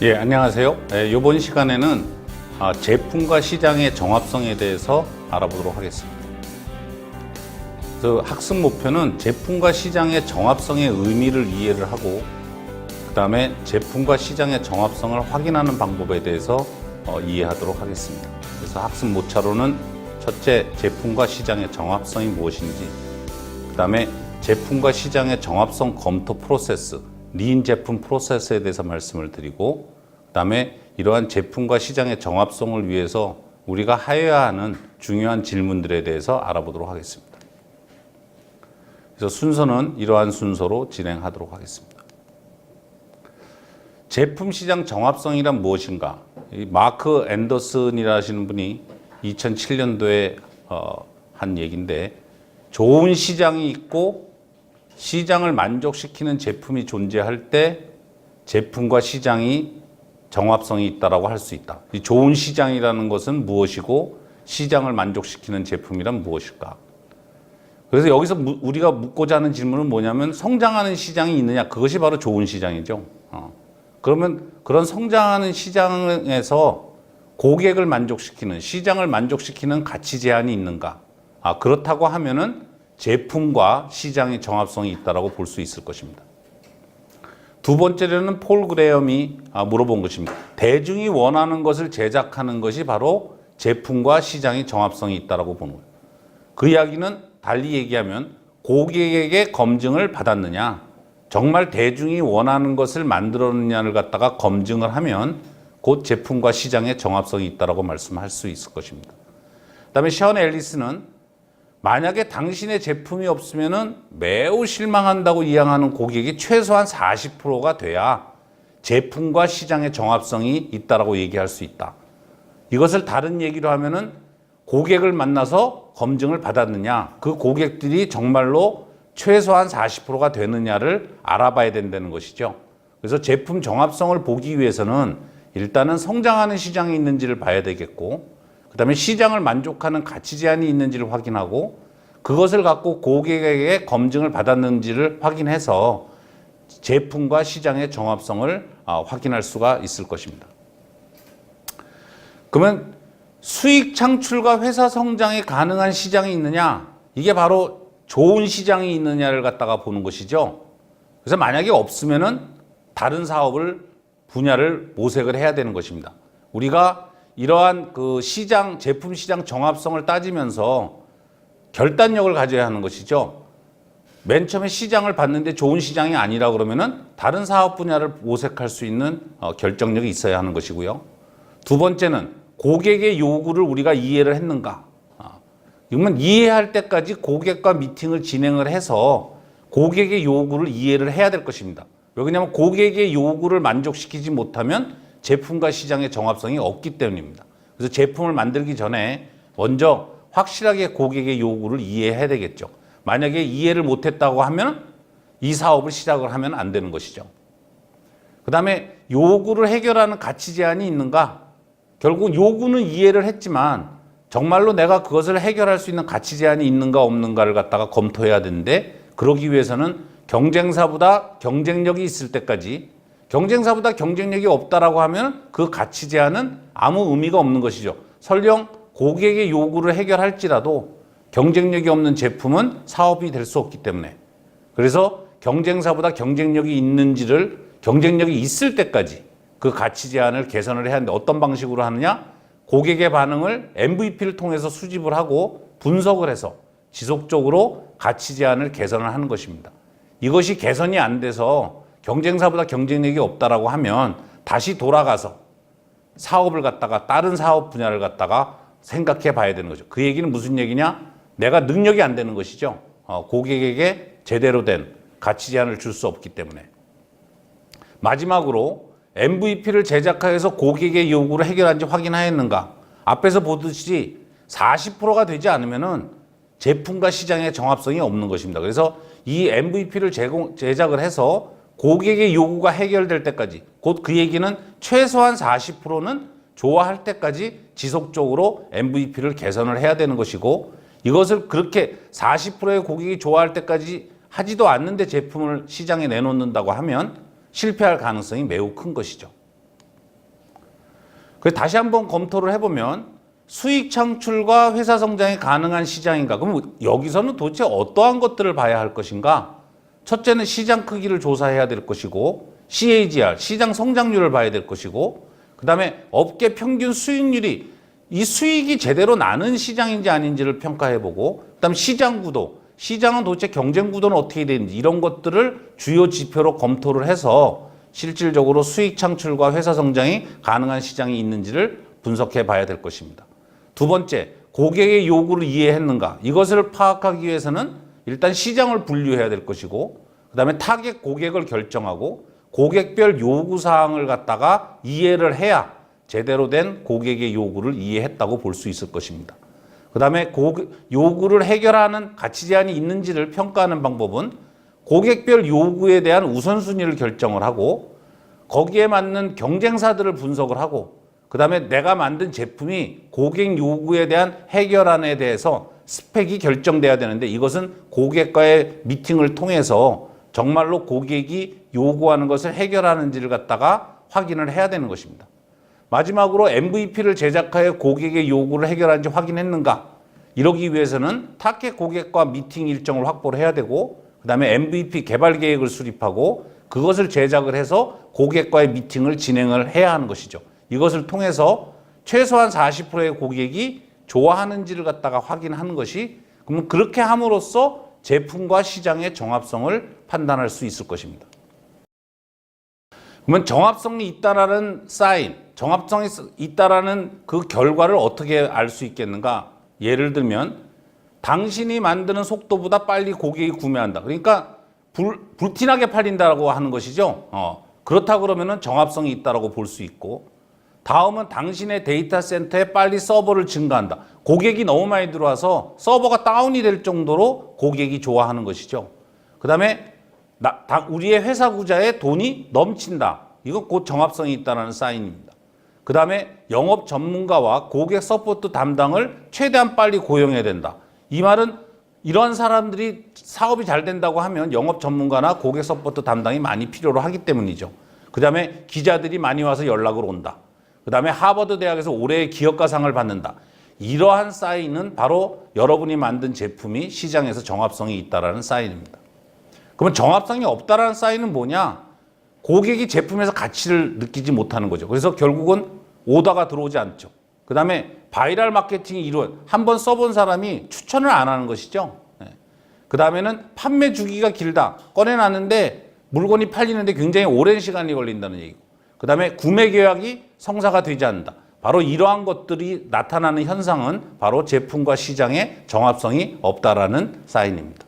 예, 안녕하세요. 이번 시간에는 제품과 시장의 정합성에 대해서 알아보도록 하겠습니다. 그래서 학습 목표는 제품과 시장의 정합성의 의미를 이해를 하고, 그 다음에 제품과 시장의 정합성을 확인하는 방법에 대해서 이해하도록 하겠습니다. 그래서 학습 모차로는 첫째, 제품과 시장의 정합성이 무엇인지, 그 다음에 제품과 시장의 정합성 검토 프로세스, 린 제품 프로세스에 대해서 말씀을 드리고, 그 다음에 이러한 제품과 시장의 정합성을 위해서 우리가 해야 하는 중요한 질문들에 대해서 알아보도록 하겠습니다. 그래서 순서는 이러한 순서로 진행하도록 하겠습니다. 제품 시장 정합성이란 무엇인가? 마크 앤더슨이라 하시는 분이 2007년도에 한 얘기인데, 좋은 시장이 있고 시장을 만족시키는 제품이 존재할 때 제품과 시장이 정합성이 있다라고 할 수 있다. 이 좋은 시장이라는 것은 무엇이고 시장을 만족시키는 제품이란 무엇일까? 그래서 여기서 우리가 묻고자 하는 질문은 뭐냐면, 성장하는 시장이 있느냐? 그것이 바로 좋은 시장이죠. 그러면 그런 성장하는 시장에서 고객을 만족시키는, 시장을 만족시키는 가치 제한이 있는가? 그렇다고 하면은 제품과 시장의 정합성이 있다라고 볼 수 있을 것입니다. 두 번째로는 폴 그레엄이 물어본 것입니다. 대중이 원하는 것을 제작하는 것이 바로 제품과 시장의 정합성이 있다라고 보는 거예요. 그 이야기는 달리 얘기하면 고객에게 검증을 받았느냐, 정말 대중이 원하는 것을 만들었느냐를 갖다가 검증을 하면 곧 제품과 시장의 정합성이 있다라고 말씀할 수 있을 것입니다. 그다음에 션 앨리스는 만약에 당신의 제품이 없으면은 매우 실망한다고 이야기하는 고객이 최소한 40%가 돼야 제품과 시장의 정합성이 있다라고 얘기할 수 있다. 이것을 다른 얘기로 하면은 고객을 만나서 검증을 받았느냐, 그 고객들이 정말로 최소한 40%가 되느냐를 알아봐야 된다는 것이죠. 그래서 제품 정합성을 보기 위해서는 일단은 성장하는 시장이 있는지를 봐야 되겠고, 그 다음에 시장을 만족하는 가치 제한이 있는지를 확인하고, 그것을 갖고 고객에게 검증을 받았는지를 확인해서 제품과 시장의 정합성을 확인할 수가 있을 것입니다. 그러면 수익 창출과 회사 성장이 가능한 시장이 있느냐? 이게 바로 좋은 시장이 있느냐를 갖다가 보는 것이죠. 그래서 만약에 없으면은 다른 사업을, 분야를 모색을 해야 되는 것입니다. 우리가 이러한 그 시장, 제품 시장 정합성을 따지면서 결단력을 가져야 하는 것이죠. 맨 처음에 시장을 봤는데 좋은 시장이 아니라 그러면은 다른 사업 분야를 모색할 수 있는 결정력이 있어야 하는 것이고요. 두 번째는 고객의 요구를 우리가 이해를 했는가. 그러면 이해할 때까지 고객과 미팅을 진행을 해서 고객의 요구를 이해를 해야 될 것입니다. 왜냐하면 고객의 요구를 만족시키지 못하면 제품과 시장의 정합성이 없기 때문입니다. 그래서 제품을 만들기 전에 먼저 확실하게 고객의 요구를 이해해야 되겠죠. 만약에 이해를 못했다고 하면 이 사업을 시작을 하면 안 되는 것이죠. 그 다음에 요구를 해결하는 가치 제한이 있는가? 결국 요구는 이해를 했지만 정말로 내가 그것을 해결할 수 있는 가치 제한이 있는가 없는가를 갖다가 검토해야 되는데, 그러기 위해서는 경쟁사보다 경쟁력이 있을 때까지, 경쟁사보다 경쟁력이 없다라고 하면 그 가치 제한은 아무 의미가 없는 것이죠. 설령 고객의 요구를 해결할지라도 경쟁력이 없는 제품은 사업이 될 수 없기 때문에, 그래서 경쟁사보다 경쟁력이 있는지를, 경쟁력이 있을 때까지 그 가치 제한을 개선을 해야 하는데, 어떤 방식으로 하느냐? 고객의 반응을 MVP를 통해서 수집을 하고 분석을 해서 지속적으로 가치 제한을 개선을 하는 것입니다. 이것이 개선이 안 돼서 경쟁사보다 경쟁력이 없다라고 하면 다시 돌아가서 사업을 갖다가, 다른 사업 분야를 갖다가 생각해 봐야 되는 거죠. 그 얘기는 무슨 얘기냐? 내가 능력이 안 되는 것이죠. 고객에게 제대로 된 가치 제한을 줄 수 없기 때문에. 마지막으로 MVP를 제작하여서 고객의 요구를 해결한지 확인하였는가? 앞에서 보듯이 40%가 되지 않으면은 제품과 시장의 정합성이 없는 것입니다. 그래서 이 MVP를 제작을 해서 고객의 요구가 해결될 때까지, 곧 그 얘기는 최소한 40%는 좋아할 때까지 지속적으로 MVP를 개선을 해야 되는 것이고, 이것을 그렇게 40%의 고객이 좋아할 때까지 하지도 않는데 제품을 시장에 내놓는다고 하면 실패할 가능성이 매우 큰 것이죠. 그래서 다시 한번 검토를 해보면 수익 창출과 회사 성장이 가능한 시장인가? 그럼 여기서는 도대체 어떠한 것들을 봐야 할 것인가? 첫째는 시장 크기를 조사해야 될 것이고 CAGR, 시장 성장률을 봐야 될 것이고 그 다음에 업계 평균 수익률이 이 수익이 제대로 나는 시장인지 아닌지를 평가해보고 그 다음에 시장 구도, 시장은 도대체 경쟁 구도는 어떻게 되는지 이런 것들을 주요 지표로 검토를 해서 실질적으로 수익 창출과 회사 성장이 가능한 시장이 있는지를 분석해 봐야 될 것입니다. 두 번째, 고객의 요구를 이해했는가? 이것을 파악하기 위해서는 일단 시장을 분류해야 될 것이고 그 다음에 타겟 고객을 결정하고 고객별 요구사항을 갖다가 이해를 해야 제대로 된 고객의 요구를 이해했다고 볼 수 있을 것입니다. 그 다음에 요구를 해결하는 가치 제한이 있는지를 평가하는 방법은 고객별 요구에 대한 우선순위를 결정을 하고 거기에 맞는 경쟁사들을 분석을 하고 그 다음에 내가 만든 제품이 고객 요구에 대한 해결안에 대해서 스펙이 결정돼야 되는데 이것은 고객과의 미팅을 통해서 정말로 고객이 요구하는 것을 해결하는지를 갖다가 확인을 해야 되는 것입니다. 마지막으로 MVP를 제작하여 고객의 요구를 해결하는지 확인했는가? 이러기 위해서는 타겟 고객과 미팅 일정을 확보를 해야 되고 그 다음에 MVP 개발 계획을 수립하고 그것을 제작을 해서 고객과의 미팅을 진행을 해야 하는 것이죠. 이것을 통해서 최소한 40%의 고객이 좋아하는지를 갖다가 확인하는 것이 그러면 그렇게 함으로써 제품과 시장의 정합성을 판단할 수 있을 것입니다. 그러면 정합성이 있다라는 사인, 정합성이 있다라는 그 결과를 어떻게 알 수 있겠는가? 예를 들면 당신이 만드는 속도보다 빨리 고객이 구매한다. 그러니까 불티나게 팔린다고 하는 것이죠. 그렇다 그러면은 정합성이 있다라고 볼 수 있고 다음은 당신의 데이터 센터에 빨리 서버를 증가한다. 고객이 너무 많이 들어와서 서버가 다운이 될 정도로 고객이 좋아하는 것이죠. 그 다음에 우리의 회사 구자에 돈이 넘친다. 이거 곧 정합성이 있다는 사인입니다. 그 다음에 영업 전문가와 고객 서포트 담당을 최대한 빨리 고용해야 된다. 이 말은 이런 사람들이 사업이 잘 된다고 하면 영업 전문가나 고객 서포트 담당이 많이 필요로 하기 때문이죠. 그 다음에 기자들이 많이 와서 연락을 온다. 그 다음에 하버드 대학에서 올해의 기업가상을 받는다. 이러한 사인은 바로 여러분이 만든 제품이 시장에서 정합성이 있다는 사인입니다. 그러면 정합성이 없다는 사인은 뭐냐? 고객이 제품에서 가치를 느끼지 못하는 거죠. 그래서 결국은 오더가 들어오지 않죠. 그 다음에 바이럴 마케팅이 한번 써본 사람이 추천을 안 하는 것이죠. 그 다음에는 판매 주기가 길다. 꺼내놨는데 물건이 팔리는데 굉장히 오랜 시간이 걸린다는 얘기고. 그 다음에 구매 계약이 성사가 되지 않는다. 바로 이러한 것들이 나타나는 현상은 바로 제품과 시장의 정합성이 없다라는 사인입니다.